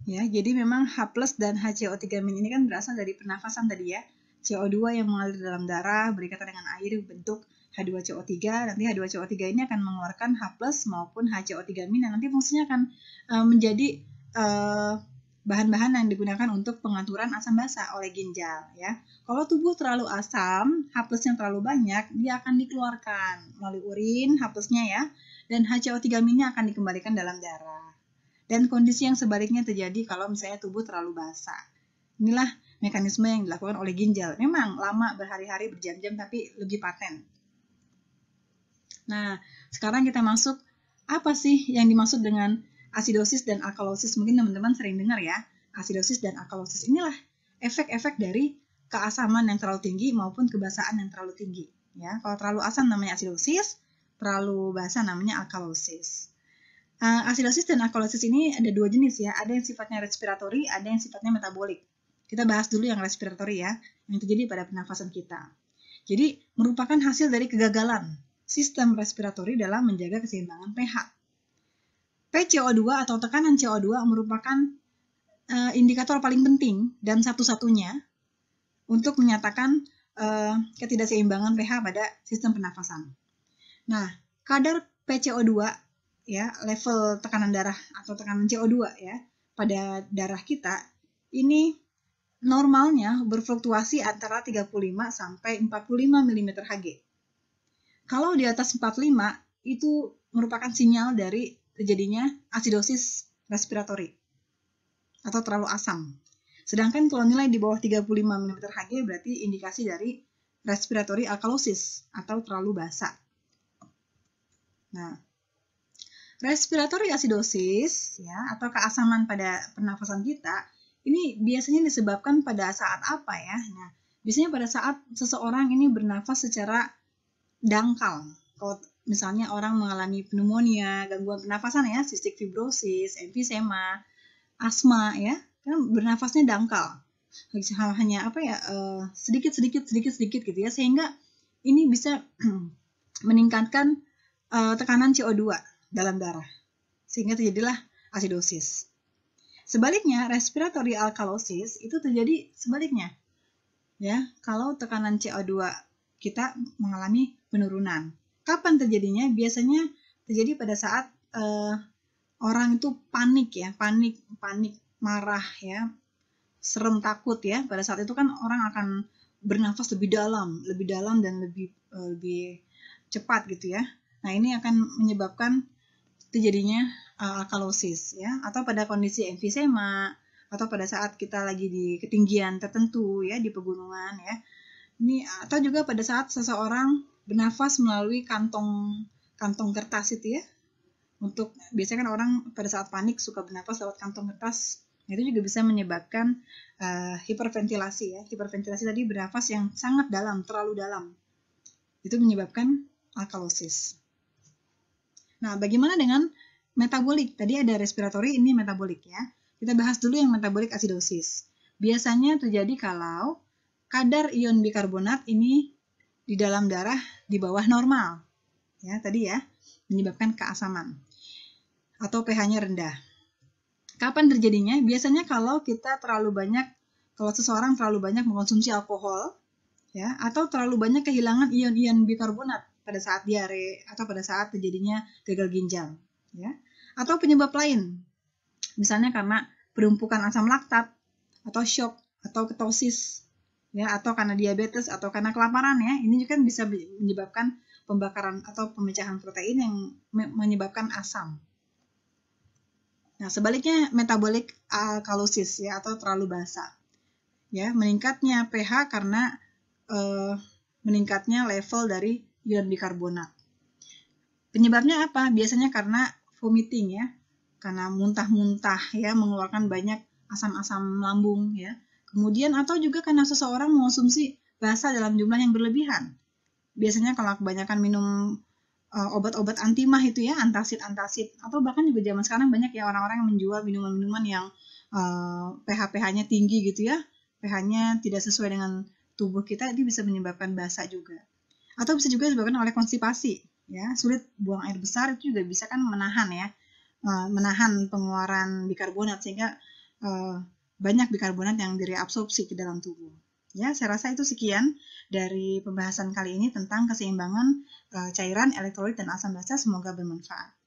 Ya, jadi memang H+ dan HCO3- ini kan berasal dari pernafasan tadi ya. CO2 yang mengalir dalam darah berikatan dengan air bentuk H2CO3. Nanti H2CO3 ini akan mengeluarkan H+ maupun HCO3- yang nanti fungsinya akan menjadi bahan-bahan yang digunakan untuk pengaturan asam basa oleh ginjal ya. Kalau tubuh terlalu asam, H+-nya terlalu banyak, dia akan dikeluarkan melalui urin H+-nya ya, dan HCO3- akan dikembalikan dalam darah. Dan kondisi yang sebaliknya terjadi kalau misalnya tubuh terlalu basah. Inilah mekanisme yang dilakukan oleh ginjal. Memang lama, berhari-hari, berjam-jam, tapi lebih paten. Nah, sekarang kita masuk, apa sih yang dimaksud dengan asidosis dan alkalosis? Mungkin teman-teman sering dengar ya, asidosis dan alkalosis. Inilah efek-efek dari keasaman yang terlalu tinggi maupun kebasahan yang terlalu tinggi. Ya, kalau terlalu asam namanya asidosis, terlalu basah namanya alkalosis. Asidosis dan alkalosis ini ada dua jenis ya, ada yang sifatnya respiratori, ada yang sifatnya metabolik. Kita bahas dulu yang respiratori ya, yang terjadi pada pernafasan kita. Jadi merupakan hasil dari kegagalan sistem respiratori dalam menjaga keseimbangan pH. PCO2 atau tekanan CO2 merupakan indikator paling penting dan satu-satunya untuk menyatakan ketidakseimbangan pH pada sistem pernafasan. Nah, kadar PCO2 ya, level tekanan darah atau tekanan CO2 ya pada darah kita ini normalnya berfluktuasi antara 35 sampai 45 mm Hg. Kalau di atas 45 itu merupakan sinyal dari terjadinya asidosis respiratori atau terlalu asam. Sedangkan kalau nilai di bawah 35 mm Hg berarti indikasi dari respiratory alkalosis atau terlalu basah. Nah, respiratory acidosis ya atau keasaman pada pernafasan kita ini biasanya disebabkan pada saat apa ya? Nah, biasanya pada saat seseorang ini bernafas secara dangkal. Kalau misalnya orang mengalami pneumonia, gangguan pernafasan ya, cystic fibrosis, emfisema, asma ya, kan bernafasnya dangkal. Hanya apa ya, sedikit gitu ya, sehingga ini bisa meningkatkan tekanan CO2 dalam darah, sehingga terjadilah asidosis. Sebaliknya, respiratory alkalosis itu terjadi sebaliknya. Ya, kalau tekanan CO2 kita mengalami penurunan. Kapan terjadinya? Biasanya terjadi pada saat orang itu panik ya, panik, marah ya, serem, takut ya. Pada saat itu kan orang akan bernafas lebih dalam dan lebih cepat gitu ya. Nah, ini akan menyebabkan terjadinya alkalosis ya, atau pada kondisi emfisema, atau pada saat kita lagi di ketinggian tertentu ya, di pegunungan ya. Ini atau juga pada saat seseorang bernafas melalui kantong kertas itu ya. Untuk biasanya kan orang pada saat panik suka bernafas lewat kantong kertas. Itu juga bisa menyebabkan hiperventilasi ya. Hiperventilasi tadi bernafas yang sangat dalam, terlalu dalam. Itu menyebabkan alkalosis. Nah, bagaimana dengan metabolik? Tadi ada respiratory, ini metabolik ya. Kita bahas dulu yang metabolik asidosis. Biasanya terjadi kalau kadar ion bikarbonat ini di dalam darah di bawah normal. Ya, tadi ya, menyebabkan keasaman atau pH-nya rendah. Kapan terjadinya? Biasanya kalau seseorang terlalu banyak mengkonsumsi alkohol ya, atau terlalu banyak kehilangan ion-ion bikarbonat pada saat diare atau pada saat terjadinya gagal ginjal ya. Atau penyebab lain, misalnya karena penumpukan asam laktat atau shock atau ketosis ya, atau karena diabetes atau karena kelaparan ya. Ini juga bisa menyebabkan pembakaran atau pemecahan protein yang menyebabkan asam. Nah, sebaliknya metabolik alkalosis ya, atau terlalu basah ya, meningkatnya pH karena meningkatnya level dari ion bikarbonat. Penyebabnya apa? Biasanya karena vomiting ya, karena muntah-muntah ya, mengeluarkan banyak asam-asam lambung ya. Kemudian atau juga karena seseorang mengonsumsi basa dalam jumlah yang berlebihan. Biasanya kalau kebanyakan minum obat-obat antimah itu ya, antasid, atau bahkan juga zaman sekarang banyak ya orang-orang yang menjual minuman-minuman yang pH-nya tinggi gitu ya, pH-nya tidak sesuai dengan tubuh kita, itu bisa menyebabkan basa juga. Atau bisa juga disebabkan oleh konstipasi ya, sulit buang air besar, itu juga bisa kan menahan ya, menahan pengeluaran bikarbonat sehingga banyak bikarbonat yang direabsorpsi ke dalam tubuh. Ya, saya rasa itu sekian dari pembahasan kali ini tentang keseimbangan cairan, elektrolit, dan asam basa. Semoga bermanfaat.